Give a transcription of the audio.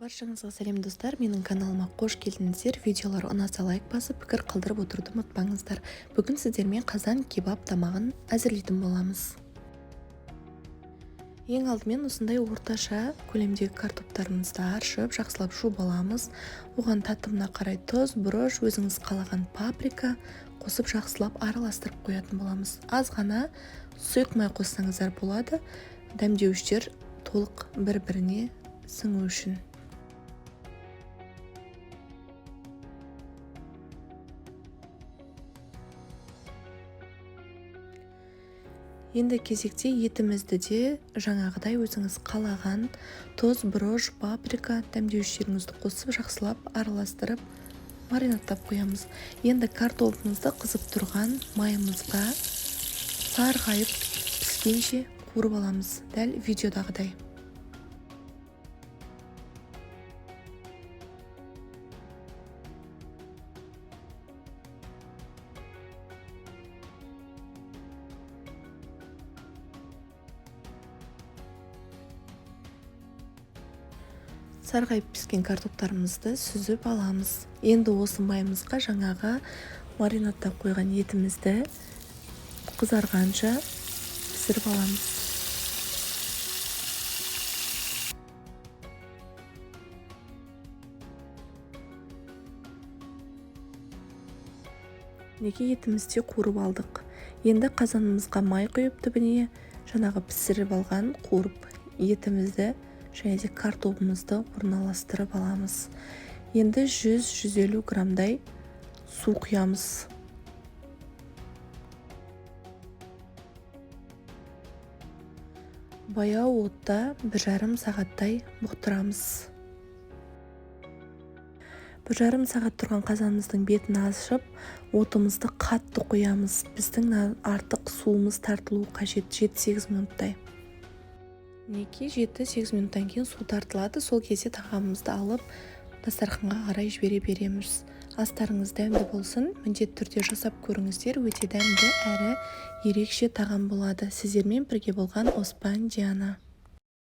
Баршаңызға сәлем достар, менің каналыма қош келдіңіздер. Видеолар ұнаса лайк басып, пікір қалдырып отыруды ұмытпаңыздар. Бүгін сіздермен қазан кебаб тамағын әзірлейтін боламыз. Ең алдымен осындай орташа көлемдегі картоптарымызды аршып, жақсылап жуып аламыз. Оған татымына қарай тұз, бұрыш, өзіңіз қалаған паприка қосып жақсылап араластырып қоятын боламыз. Аз ғана сұйық май қоссаңыздар болады, дәмдеуіштер толық бір-біріне сіңу үшін. Енді кезекте етімізді де жаңағыдай өзіңіз қалаған тұз, бұрыш, паприка дәмдеуіштеріңізді қосып жақсылап араластырып маринадтап қоямыз. Енді картопымызды қызып тұрған майымызға сарғайып піскенше қуырып аламыз, дәл видеодағыдай. Сарғайып піскен картоптарымызды сүзіп аламыз. Енді осы майымызға жаңағы маринадтап қойған етімізді қызарғанша пісіріп аламыз. Неге етімізде қуырып алдық. Енді қазанымызға май құйып, түбіне жаңағы пісіріп алған қуырып етімізді және де картопымызды орналастырып аламыз. Енді 100-150 грамдай су құямыз. Баяу отта 1,5 сағаттай бұқтырамыз. 1,5 сағат тұрған қазанымыздың бетін ашып, отымызды қатты қоямыз. Біздің артық суымыз тартылуы қажет 7-8 минуттай. Неге 7-8 минуттан кейін су тартылады, сол кезде тағамымызды алып дастарханға қарай жібере береміз. Астарыңыз дәмді болсын, міндетті түрде жасап көріңіздер, өте дәмді әрі ерекше тағам болады. Сіздермен бірге болған Оспан Диана.